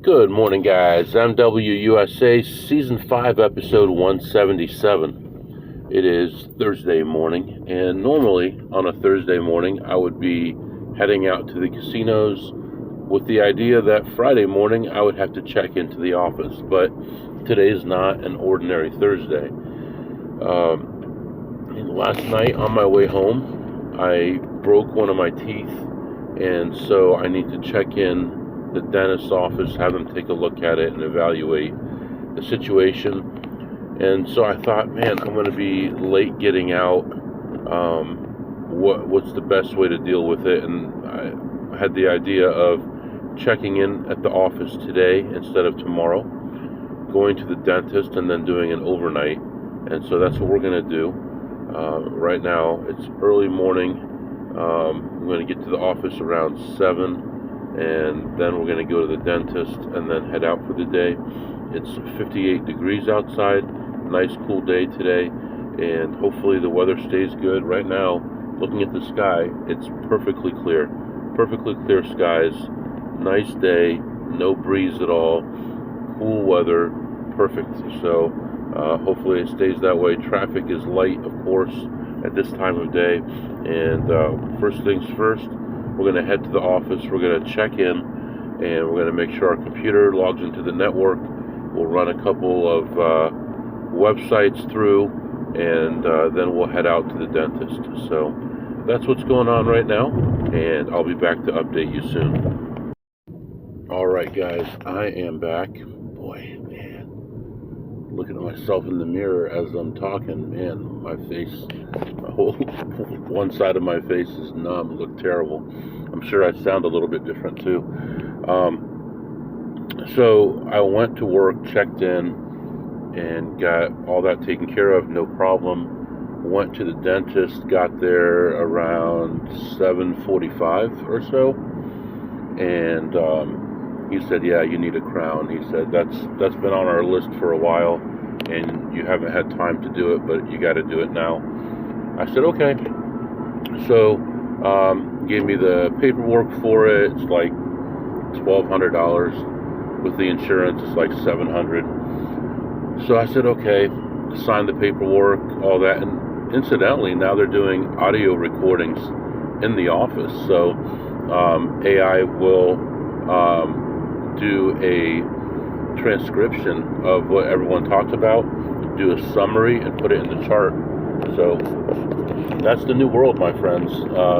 Good morning, guys. MWUSA Season 5, Episode 177. It is Thursday morning, and normally on a Thursday morning, I would be heading out to the casinos with the idea that Friday morning I would have to check into the office, but today is not an ordinary Thursday. Last night on my way home, I broke one of my teeth, and so I need to check in the dentist's office, have them take a look at it and evaluate the situation. And so I thought, man, I'm going to be late getting out. What's the best way to deal with it? And I had the idea of checking in at the office today instead of tomorrow, going to the dentist, and then doing an overnight. And so that's what we're going to do. Right now, it's early morning. I'm going to get to the office around 7. And then we're going to go to the dentist and then head out for the day. It's 58 degrees outside, nice cool day today, and hopefully the weather stays good. Right now, looking at the sky, it's perfectly clear skies, nice day, no breeze at all, cool weather, perfect. So hopefully it stays that way. Traffic is light, of course, at this time of day, and first things first, we're going to head to the office, we're going to check in, and we're going to make sure our computer logs into the network. We'll run a couple of websites through, and then we'll head out to the dentist. So that's what's going on right now, and I'll be back to update you soon. Alright guys, I am back. Boy, man, looking at myself in the mirror as I'm talking, man, my face, my whole one side of my face is numb. It looked terrible. I'm sure I sound a little bit different too. So I went to work, checked in, and got all that taken care of, no problem. Went to the dentist, got there around 7:45 or so, and he said, yeah, you need a crown. He said, that's been on our list for a while, and you haven't had time to do it, but you got to do it now. I said, okay. So, gave me the paperwork for it. It's like $1,200. With the insurance, it's like $700. So I said, okay, signed the paperwork, all that. And incidentally, now they're doing audio recordings in the office. So AI will do a transcription of what everyone talked about, do a summary, and put it in the chart. So that's the new world, my friends.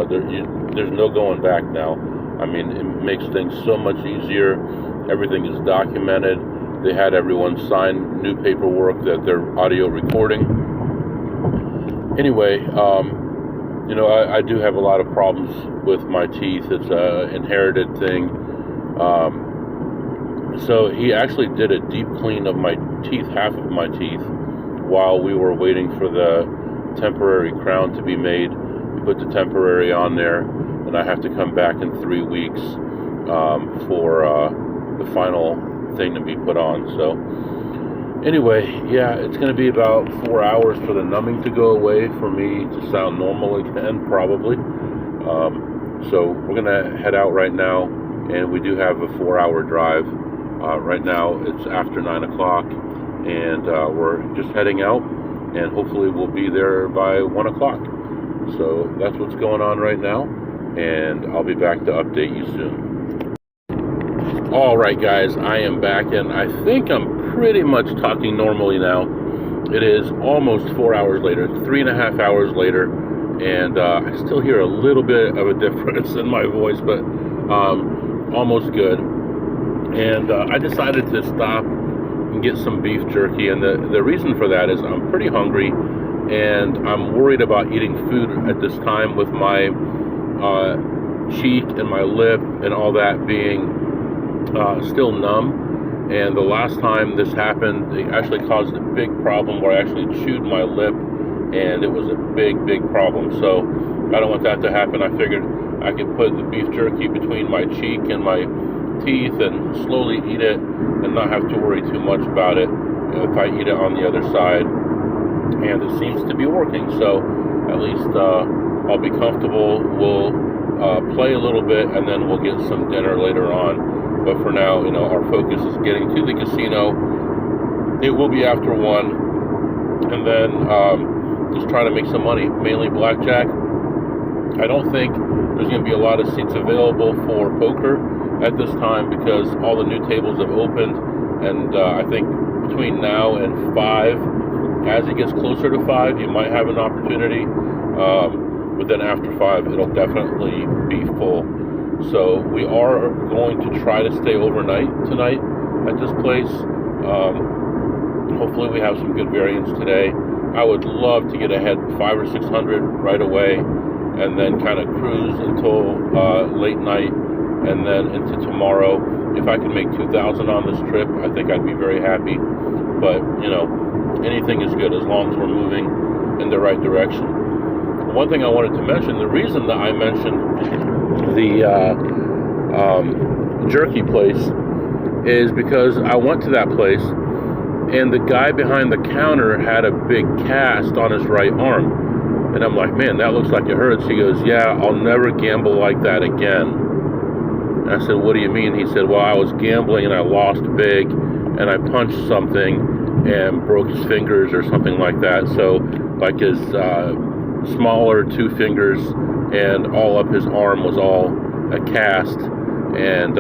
There's no going back now. I mean, it makes things so much easier. Everything is documented. They had everyone sign new paperwork that they're audio recording. Anyway, I do have a lot of problems with my teeth. It's an inherited thing. So he actually did a deep clean of my teeth, half of my teeth, while we were waiting for the temporary crown to be made. We put the temporary on there, and I have to come back in 3 weeks for the final thing to be put on. So anyway, yeah, it's going to be about 4 hours for the numbing to go away, for me to sound normal again, probably. So we're going to head out right now, and we do have a 4-hour drive. Right now it's after 9 o'clock, and we're just heading out, and hopefully we'll be there by 1 o'clock. So that's what's going on right now, and I'll be back to update you soon. Alright guys, I am back, and I think I'm pretty much talking normally now. It is almost 4 hours later, 3.5 hours later, and I still hear a little bit of a difference in my voice, but almost good. And I decided to stop and get some beef jerky, and the reason for that is I'm pretty hungry, and I'm worried about eating food at this time with my cheek and my lip and all that being still numb. And the last time this happened, it actually caused a big problem where I actually chewed my lip, and it was a big problem. So I don't want that to happen. I figured I could put the beef jerky between my cheek and my teeth and slowly eat it and not have to worry too much about it if I eat it on the other side. And it seems to be working, so at least I'll be comfortable. We'll play a little bit, and then we'll get some dinner later on. But for now, you know, our focus is getting to the casino. It will be after 1, and then just trying to make some money, mainly blackjack. I don't think there's going to be a lot of seats available for poker at this time because all the new tables have opened, and I think between now and 5, as it gets closer to 5, you might have an opportunity, but then after 5, it'll definitely be full. So we are going to try to stay overnight tonight at this place. Hopefully we have some good variance today. I would love to get ahead 500 or 600 right away, and then kind of cruise until late night, and then into tomorrow. If I can make 2,000 on this trip, I think I'd be very happy. But, you know, anything is good as long as we're moving in the right direction. One thing I wanted to mention, the reason that I mentioned the jerky place is because I went to that place, and the guy behind the counter had a big cast on his right arm. And I'm like, man, that looks like it hurts. He goes, yeah, I'll never gamble like that again. And I said, what do you mean? He said, well, I was gambling and I lost big, and I punched something and broke his fingers or something like that. So like his smaller 2 fingers and all up his arm was all a cast. And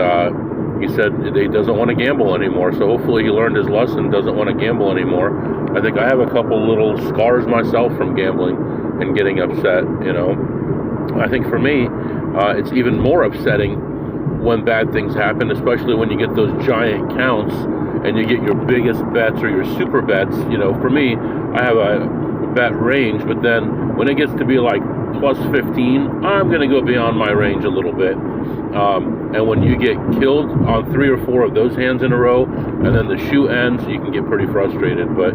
he said he doesn't want to gamble anymore. So hopefully he learned his lesson, doesn't want to gamble anymore. I think I have a couple little scars myself from gambling and getting upset, you know. I think for me, it's even more upsetting when bad things happen, especially when you get those giant counts and you get your biggest bets or your super bets. You know, for me, I have a bet range, but then when it gets to be like plus 15, I'm going to go beyond my range a little bit. And when you get killed on 3 or 4 of those hands in a row, and then the shoe ends, you can get pretty frustrated. But,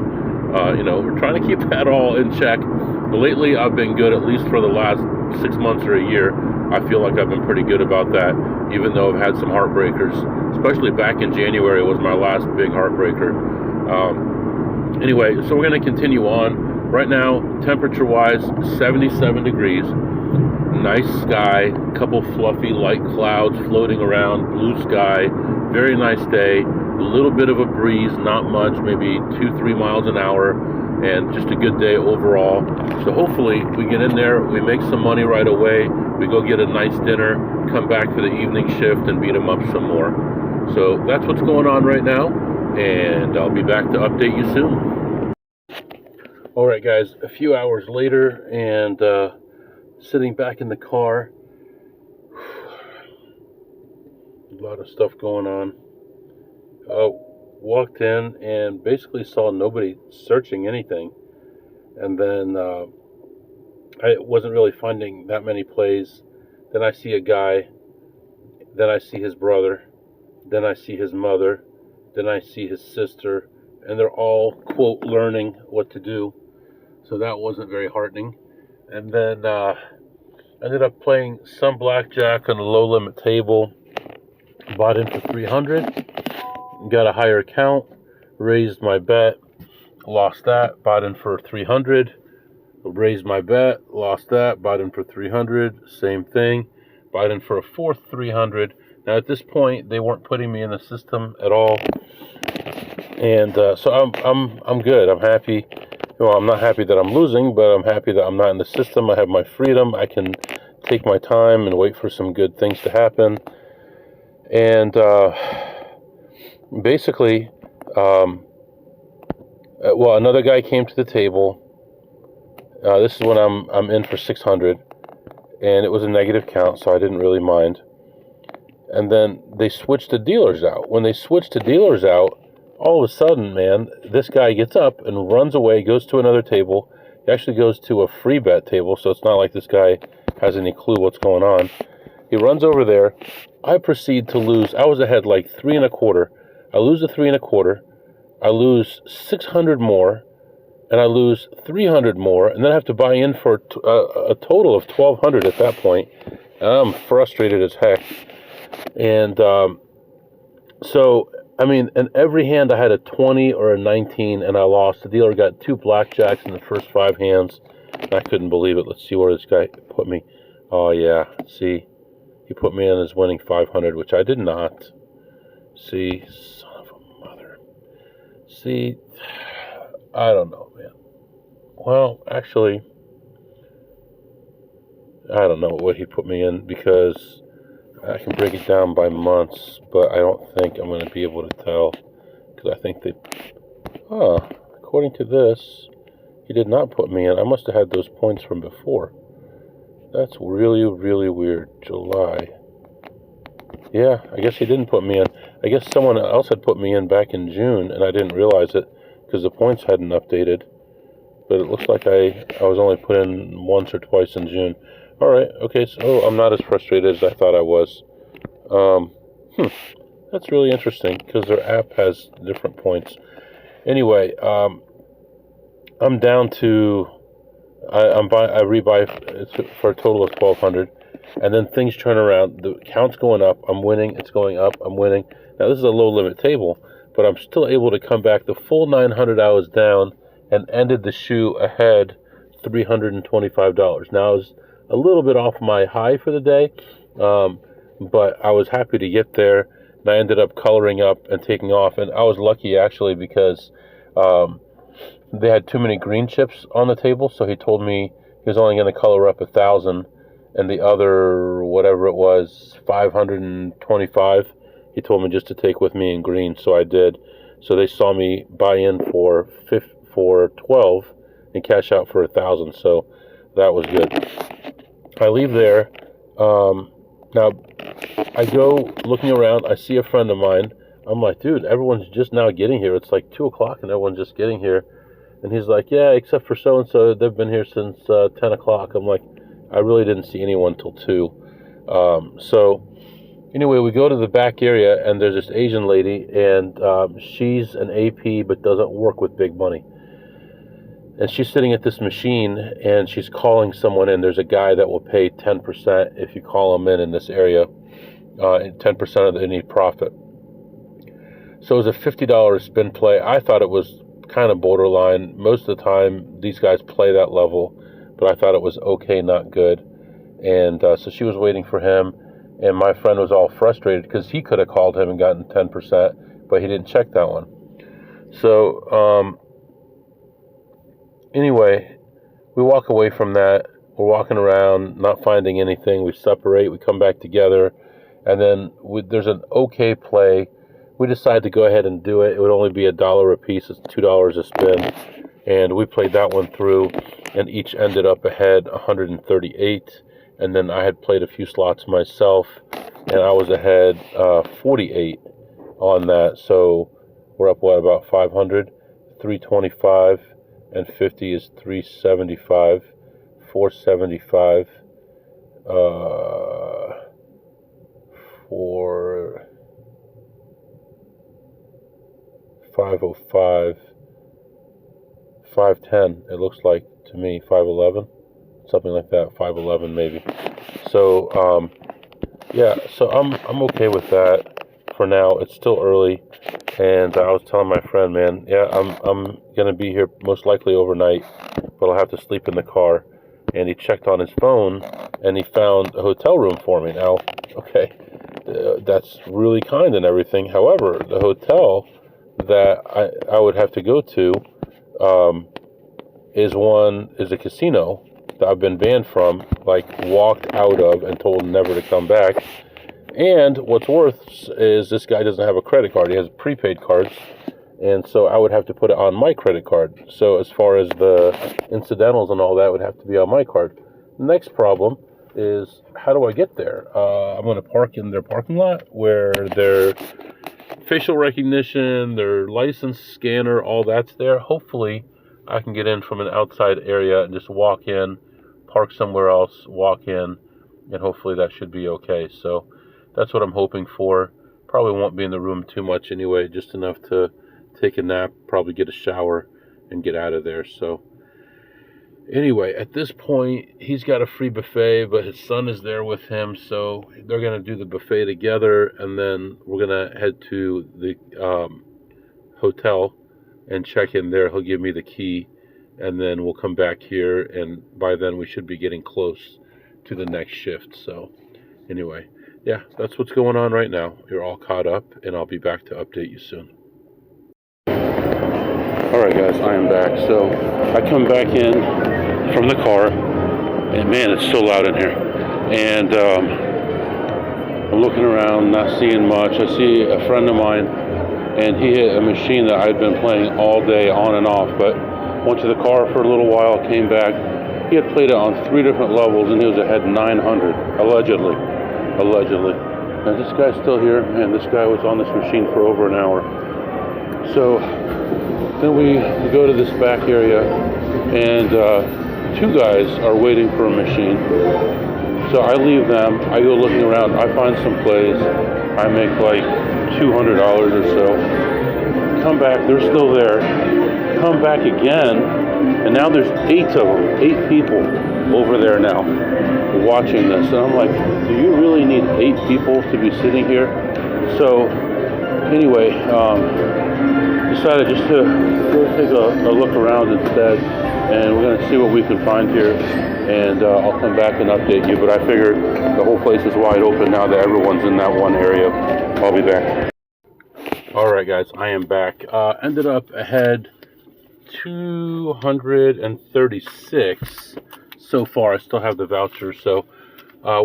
you know, we're trying to keep that all in check. But lately, I've been good, at least for the last 6 months or a year. I feel like I've been pretty good about that, even though I've had some heartbreakers, especially back in January was my last big heartbreaker. Anyway, so we're going to continue on. Right now, temperature-wise, 77 degrees. Nice sky, couple fluffy light clouds floating around, blue sky, very nice day, a little bit of a breeze, not much, maybe 2-3 miles an hour, and just a good day overall. So hopefully we get in there, we make some money right away, we go get a nice dinner, come back for the evening shift and beat them up some more. So that's what's going on right now, and I'll be back to update you soon. Alright guys, a few hours later, and sitting back in the car. A lot of stuff going on. Walked in and basically saw nobody searching anything, and then I wasn't really finding that many plays. Then I see a guy, then I see his brother, then I see his mother, then I see his sister, and they're all, quote, learning what to do. So that wasn't very heartening. And then ended up playing some blackjack on a low limit table. Bought in for 300, got a higher count, raised my bet, lost that, bought in for 300, raised my bet, lost that, bought in for 300, same thing, bought in for a fourth 300. Now at this point, they weren't putting me in the system at all, and so I'm good. I'm happy. Well, I'm not happy that I'm losing, but I'm happy that I'm not in the system. I have my freedom. I can take my time and wait for some good things to happen. And basically, well, another guy came to the table. This is when I'm in for 600, and it was a negative count, so I didn't really mind. And then they switched the dealers out. When they switched the dealers out, all of a sudden, man, this guy gets up and runs away, goes to another table. He actually goes to a free bet table, so it's not like this guy has any clue what's going on. He runs over there. I proceed to lose. I was ahead like 3 1/4. I lose the 3 1/4. I lose 600 more, and I lose 300 more, and then I have to buy in for a total of 1,200 at that point. And I'm frustrated as heck. And so, I mean, in every hand I had a 20 or a 19, and I lost. The dealer got 2 blackjacks in the first 5 hands, and I couldn't believe it. Let's see where this guy put me. Oh, yeah, see, he put me in as winning 500, which I did not. See, son of a mother. See, I don't know, man. Well, actually, I don't know what he put me in because I can break it down by months, but I don't think I'm going to be able to tell because I think according to this, he did not put me in. I must have had those points from before. That's really, really weird. July. Yeah, I guess he didn't put me in. I guess someone else had put me in back in June, and I didn't realize it because the points hadn't updated. But it looks like I was only put in once or twice in June. All right, okay, so I'm not as frustrated as I thought I was. Um, that's really interesting because their app has different points. Anyway, I'm down to I rebuy for a total of 1,200, and then things turn around. The count's going up. I'm winning. It's going up. I'm winning. Now this is a low limit table, but I'm still able to come back the full 900 I was down and ended the shoe ahead $325. Now I was a little bit off my high for the day, but I was happy to get there. And I ended up coloring up and taking off, and I was lucky actually because. They had too many green chips on the table, so he told me he was only going to color up 1,000, and the other whatever it was 525. He told me just to take with me in green, so I did. So they saw me buy in for 12 and cash out for 1,000. So that was good. I leave there. Now I go looking around. I see a friend of mine. I'm like, dude, everyone's just now getting here. It's like 2 o'clock, and everyone's just getting here. And he's like, yeah, except for so-and-so, they've been here since 10 o'clock. I'm like, I really didn't see anyone till 2. So anyway, we go to the back area, and there's this Asian lady, and she's an AP but doesn't work with big money. And she's sitting at this machine, and she's calling someone in. There's a guy that will pay 10% if you call him in this area, 10% of any profit. So it was a $50 spin play. I thought it was kind of borderline. Most of the time, these guys play that level, but I thought it was okay, not good. And so she was waiting for him, and my friend was all frustrated because he could have called him and gotten 10%, but he didn't check that one. So anyway, we walk away from that. We're walking around, not finding anything. We separate. We come back together, and then there's an okay play. We decided to go ahead and do it. It would only be $1 a piece. It's $2 a spin. And we played that one through, and each ended up ahead 138. And then I had played a few slots myself, and I was ahead 48 on that. So we're up, what, about 500? 325 and 50 is 375. 475 for 505, 510, it looks like to me, 511, something like that, 511 maybe. So yeah, so I'm okay with that for now. It's still early, and I was telling my friend, man, yeah, I'm gonna be here most likely overnight, but I'll have to sleep in the car. And he checked on his phone, and he found a hotel room for me. Now, okay, that's really kind and everything. However, the hotel that I would have to go to is a casino that I've been banned from, like walked out of and told never to come back. And what's worse is this guy doesn't have a credit card. He has prepaid cards, and so I would have to put it on my credit card. So as far as the incidentals and all that would have to be on my card. The next problem is, how do I get there? I'm going to park in their parking lot where their facial recognition, their license scanner, all that's there. Hopefully, I can get in from an outside area and just walk in, park somewhere else, walk in, and hopefully that should be okay. So that's what I'm hoping for. Probably won't be in the room too much anyway, just enough to take a nap, probably get a shower, and get out of there. So anyway, at this point, he's got a free buffet, but his son is there with him, so they're going to do the buffet together, and then we're going to head to the hotel and check in there. He'll give me the key, and then we'll come back here, and by then we should be getting close to the next shift. So anyway, yeah, that's what's going on right now. You're all caught up, and I'll be back to update you soon. Alright guys, I am back. So I come back in from the car, and man, it's so loud in here. And I'm looking around, not seeing much. I see a friend of mine, and he hit a machine that I'd been playing all day on and off, but went to the car for a little while, came back. He had played it on 3 different levels, and he was ahead 900, allegedly. And this guy's still here, and this guy was on this machine for over an hour. So then we go to this back area, and 2 guys are waiting for a machine. So I leave them, I go looking around, I find some plays, I make like $200 or so. Come back, they're still there. Come back again, and now there's 8 of them, 8 people over there now watching this. And I'm like, do you really need 8 people to be sitting here? So anyway, decided just to go take a look around instead, and we're going to see what we can find here, and I'll come back and update you. But I figured the whole place is wide open now that everyone's in that one area. I'll be back. Alright guys, I am back. Ended up ahead 236 so far. I still have the voucher, so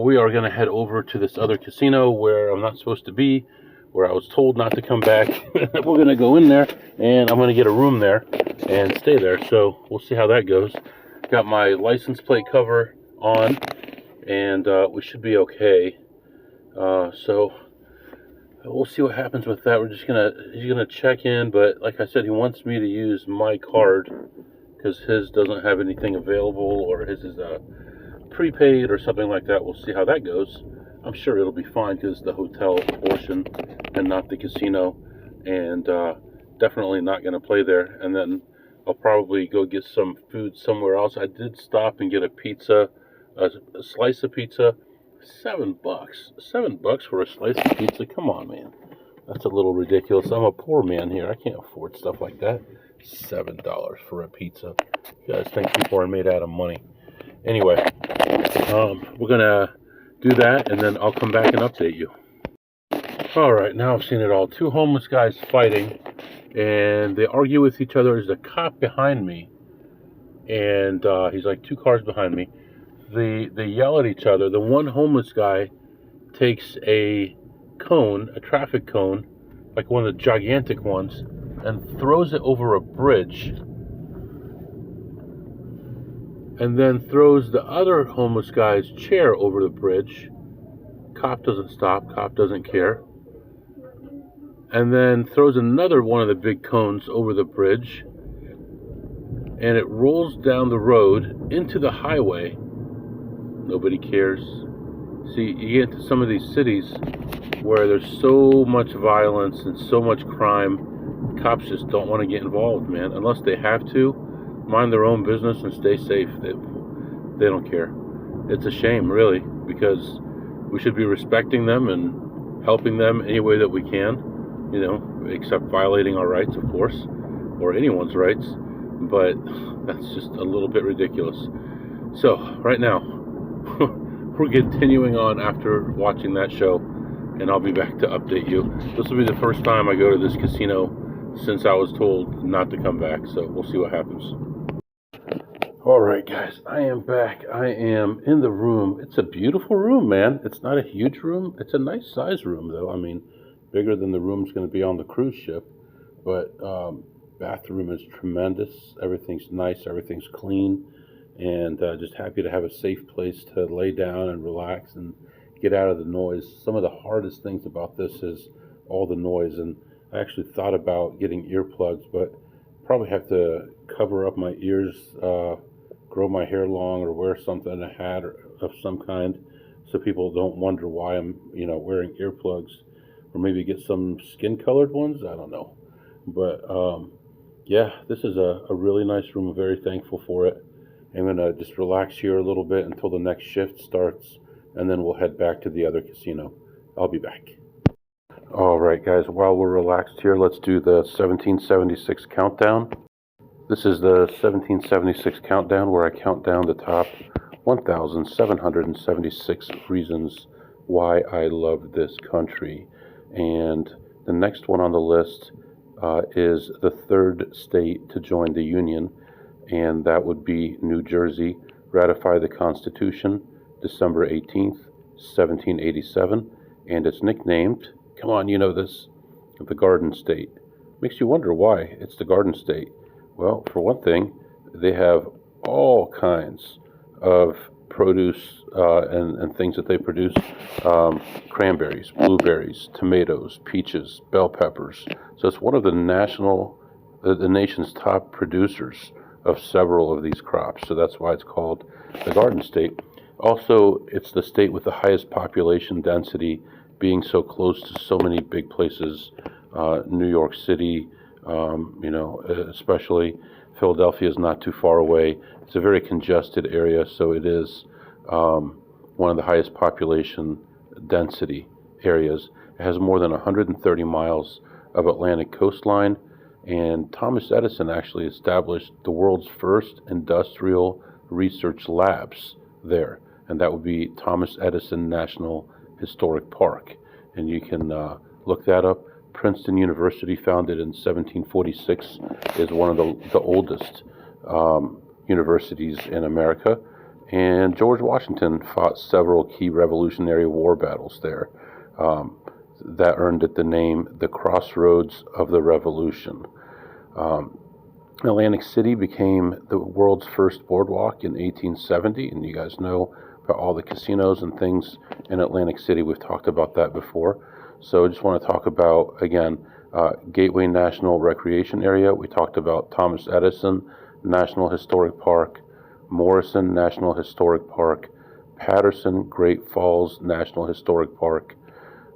we are going to head over to this other casino where I'm not supposed to be, where I was told not to come back. We're going to go in there, and I'm going to get a room there and stay there. So we'll see how that goes. Got my license plate cover on, and we should be okay. So we'll see what happens with that. He's gonna check in, but like I said, he wants me to use my card because his doesn't have anything available, or his is prepaid or something like that. We'll see how that goes. I'm sure it'll be fine because it's the hotel portion and not the casino, and definitely not going to play there. And then I'll probably go get some food somewhere else. I did stop and get a pizza, a slice of pizza. $7. $7 for a slice of pizza? Come on, man. That's a little ridiculous. I'm a poor man here. I can't afford stuff like that. $7 for a pizza. You guys think people are made out of money. Anyway, we're going to do that, and then I'll come back and update you. Alright, now I've seen it all. 2 homeless guys fighting, and they argue with each other. There's a cop behind me, and he's like 2 cars behind me. They yell at each other. The one homeless guy takes a cone, a traffic cone, like one of the gigantic ones, and throws it over a bridge, and then throws the other homeless guy's chair over the bridge. Cop doesn't stop. Cop doesn't care. And then throws another one of the big cones over the bridge, and it rolls down the road into the highway. Nobody cares. See, you get into some of these cities where there's so much violence and so much crime, cops just don't want to get involved, man. Unless they have to, mind their own business and stay safe. They don't care. It's a shame, really, because we should be respecting them and helping them any way that we can, you know, except violating our rights, of course, or anyone's rights. But that's just a little bit ridiculous. So, right now, we're continuing on after watching that show, and I'll be back to update you. This will be the first time I go to this casino since I was told not to come back, so we'll see what happens. Alright guys, I am back. I am in the room. It's a beautiful room, man. It's not a huge room. It's a nice size room, though. I mean, bigger than the room's going to be on the cruise ship, but bathroom is tremendous. Everything's nice. Everything's clean. And just happy to have a safe place to lay down and relax and get out of the noise. Some of the hardest things about this is all the noise, and I actually thought about getting earplugs, but probably have to cover up my ears, grow my hair long, or wear something, a hat of some kind, so people don't wonder why I'm, wearing earplugs, or maybe get some skin-colored ones. I don't know, but yeah, this is a really nice room. I'm very thankful for it. I'm going to just relax here a little bit until the next shift starts, and then we'll head back to the other casino. I'll be back. Alright guys, while we're relaxed here, let's do the 1776 countdown. This is the 1776 countdown, where I count down the top 1,776 reasons why I love this country. And the next one on the list is the third state to join the Union, and that would be New Jersey. Ratified the Constitution December 18th, 1787, and it's nicknamed, come on, you know this, the Garden State. Makes you wonder why it's the Garden State. Well, for one thing, they have all kinds of produce and things that they produce, cranberries, blueberries, tomatoes, peaches, bell peppers. So it's one of the nation's top producers of several of these crops. So that's why it's called the Garden State. Also, it's the state with the highest population density, being so close to so many big places. New York City, especially Philadelphia is not too far away. It's a very congested area, so it is one of the highest population density areas. It has more than 130 miles of Atlantic coastline, and Thomas Edison actually established the world's first industrial research labs there, and that would be Thomas Edison National Historic Park. And you can look that up. Princeton University, founded in 1746, is one of the oldest universities in America. And George Washington fought several key Revolutionary War battles there. That earned it the name the Crossroads of the Revolution. Atlantic City became the world's first boardwalk in 1870, and you guys know about all the casinos and things in Atlantic City. We've talked about that before. So I just want to talk about, again, Gateway National Recreation Area. We talked about Thomas Edison National Historic Park, Morrison National Historic Park, Patterson Great Falls National Historic Park,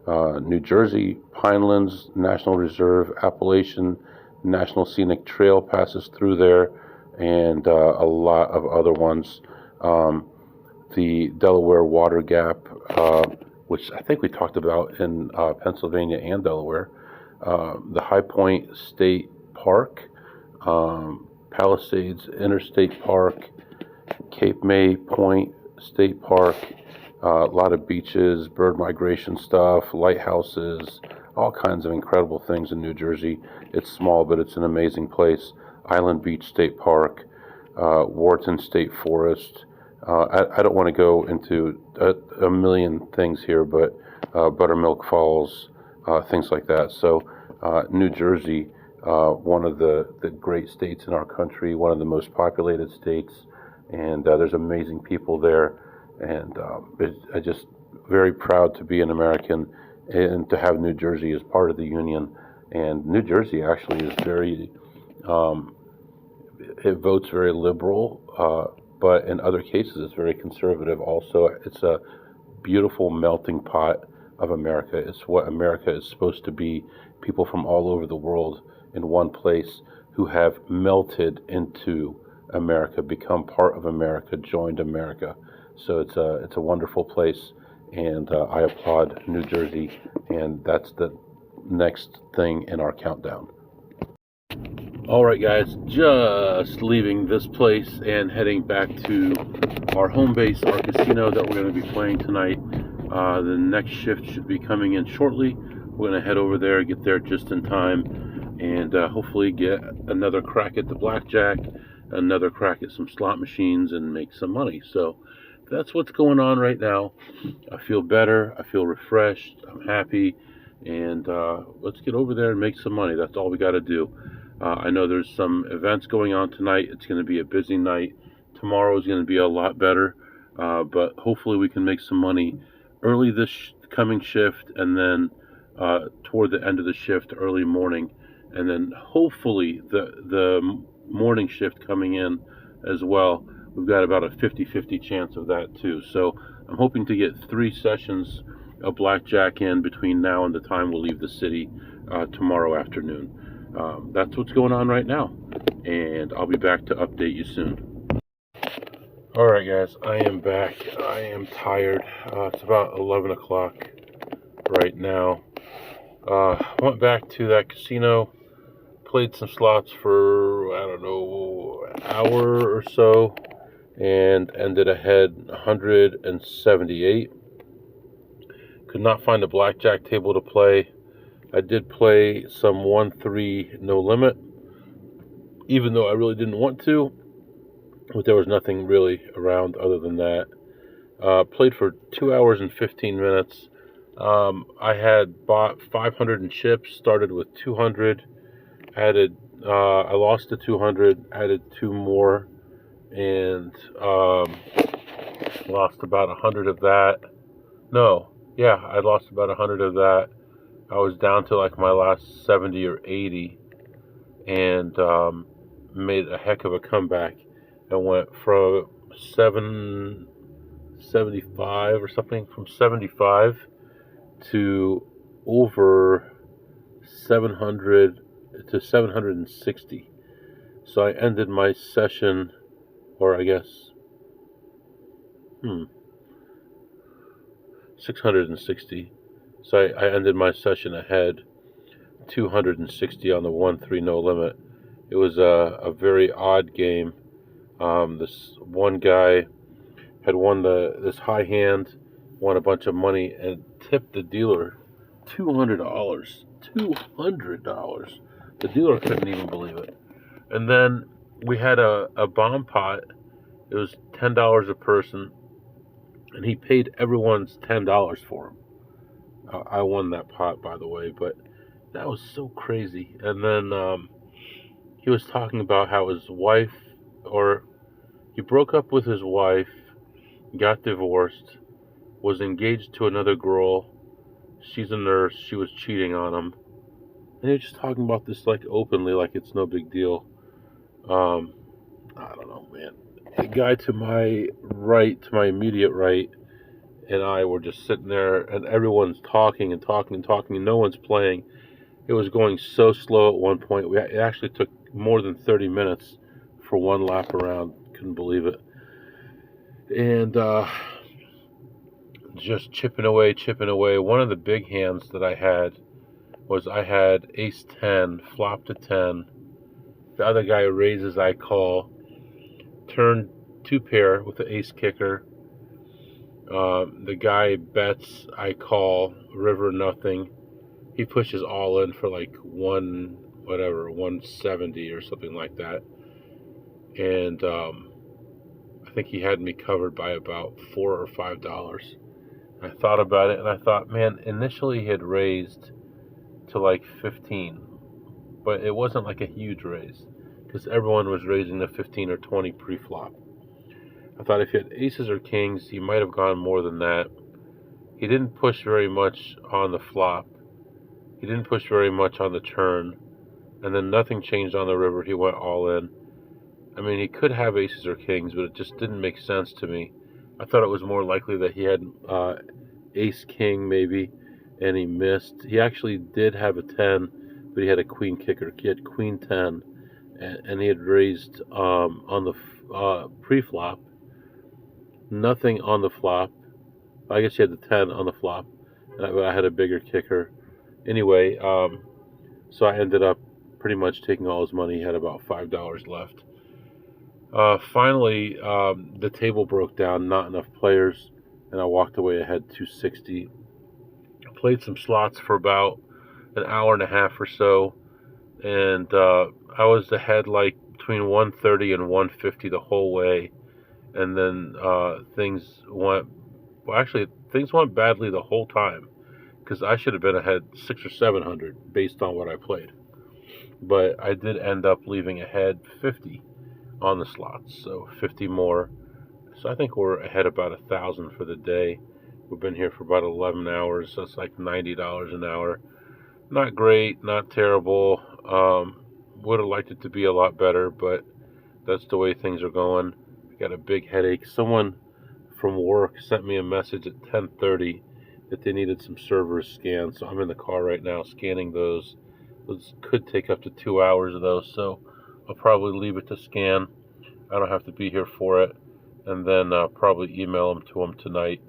New Jersey Pinelands National Reserve, Appalachian National Scenic Trail passes through there, and a lot of other ones. The Delaware Water Gap, which I think we talked about in Pennsylvania and Delaware, the High Point State Park, Palisades Interstate Park, Cape May Point State Park, a lot of beaches, bird migration stuff, lighthouses, all kinds of incredible things in New Jersey. It's small, but it's an amazing place. Island Beach State Park, Wharton State Forest. I don't want to go into a million things here, but Buttermilk Falls, things like that. So New Jersey, one of the great states in our country, one of the most populated states, and there's amazing people there. And I'm just very proud to be an American and to have New Jersey as part of the Union. And New Jersey actually is very, it votes very liberal, but in other cases it's very conservative also. It's a beautiful melting pot of America. It's what America is supposed to be. People from all over the world in one place who have melted into America, become part of America, joined America. So it's a wonderful place, and I applaud New Jersey, and that's the next thing in our countdown. All right, guys, just leaving this place and heading back to our home base, our casino that we're going to be playing tonight. The next shift should be coming in shortly. We're going to head over there, get there just in time, and hopefully get another crack at the blackjack, another crack at some slot machines, and make some money. So that's what's going on right now. I feel better. I feel refreshed. I'm happy. And let's get over there and make some money. That's all we got to do. I know there's some events going on tonight. It's going to be a busy night. Tomorrow is going to be a lot better. But hopefully we can make some money early this coming shift, and then toward the end of the shift, early morning. And then hopefully the morning shift coming in as well. We've got about a 50-50 chance of that too. So I'm hoping to get 3 sessions of blackjack in between now and the time we'll leave the city tomorrow afternoon. That's what's going on right now, and I'll be back to update you soon. All right, guys, I am back. I am tired. It's about 11 o'clock right now. Went back to that casino, played some slots for, I don't know, an hour or so, and ended ahead 178. Could not find a blackjack table to play. I did play some 1-3 no limit, even though I really didn't want to, but there was nothing really around other than that. Played for 2 hours and 15 minutes. I had bought 500 in chips, started with 200, I lost the 200, added 2 more, and lost about 100 of that. No, yeah, I lost about 100 of that. I was down to like my last 70 or 80, and made a heck of a comeback. I went from 775 or something, from 75 to over 700 to 760. So I ended my session, or I guess, 660. So I ended my session ahead, 260 on the 1-3 no limit. It was a very odd game. This one guy had won this high hand, won a bunch of money, and tipped the dealer $200. $200. The dealer couldn't even believe it. And then we had a bomb pot. It was $10 a person, and he paid everyone's $10 for him. I won that pot, by the way, but that was so crazy. And then he was talking about how his wife, or he broke up with his wife, got divorced, was engaged to another girl. She's a nurse. She was cheating on him. And he was just talking about this like openly, like it's no big deal. I don't know, man. The guy to my right, to my immediate right, and I were just sitting there, and everyone's talking and talking and talking, and no one's playing. It was going so slow at one point. It actually took more than 30 minutes for one lap around. Couldn't believe it. And just chipping away. One of the big hands that I had was I had ace 10, flop to 10. The other guy raises, I call. Turn 2 pair with the ace kicker. The guy bets, I call. River nothing. He pushes all in for like 170 or something like that. And I think he had me covered by about $4 or $5. I thought about it, and I thought, man, initially he had raised to like 15, but it wasn't like a huge raise because everyone was raising to 15 or 20 pre-flop. I thought if he had aces or kings, he might have gone more than that. He didn't push very much on the flop. He didn't push very much on the turn, and then nothing changed on the river. He went all in. I mean, he could have aces or kings, but it just didn't make sense to me. I thought it was more likely that he had ace king maybe, and he missed. He actually did have a 10, but he had a queen kicker. He had queen 10, and he had raised on the pre-flop. Nothing on the flop. I guess he had the 10 on the flop, and I had a bigger kicker. Anyway, so I ended up pretty much taking all his money. He had about $5 left. Finally, the table broke down, not enough players, and I walked away ahead 260. I played some slots for about an hour and a half or so, and I was ahead like between 130 and 150 the whole way, and then things went badly the whole time, because I should have been ahead 600 or 700 based on what I played, but I did end up leaving ahead 50 on the slots, so 50 more. So I think we're ahead about 1,000 for the day. We've been here for about 11 hours, so it's like $90 an hour. Not great, not terrible. Would have liked it to be a lot better, but that's the way things are going. I got a big headache. Someone from work sent me a message at 10:30 that they needed some servers scanned, so I'm in the car right now scanning those. Those could take up to 2 hours of those, so I'll probably leave it to scan. I don't have to be here for it, and then probably email them to them tonight.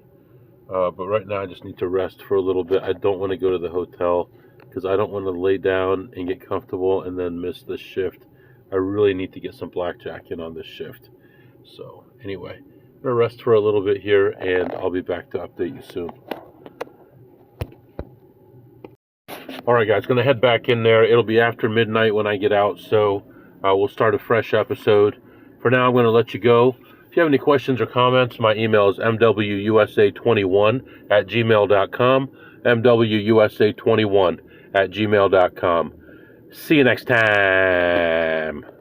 But right now I just need to rest for a little bit. I don't want to go to the hotel because I don't want to lay down and get comfortable and then miss this shift. I really need to get some blackjack in on this shift. So anyway, I'm going to rest for a little bit here, and I'll be back to update you soon. All right, guys, going to head back in there. It'll be after midnight when I get out, so we'll start a fresh episode. For now, I'm going to let you go. If you have any questions or comments, my email is mwusa21@gmail.com, mwusa21@gmail.com. See you next time.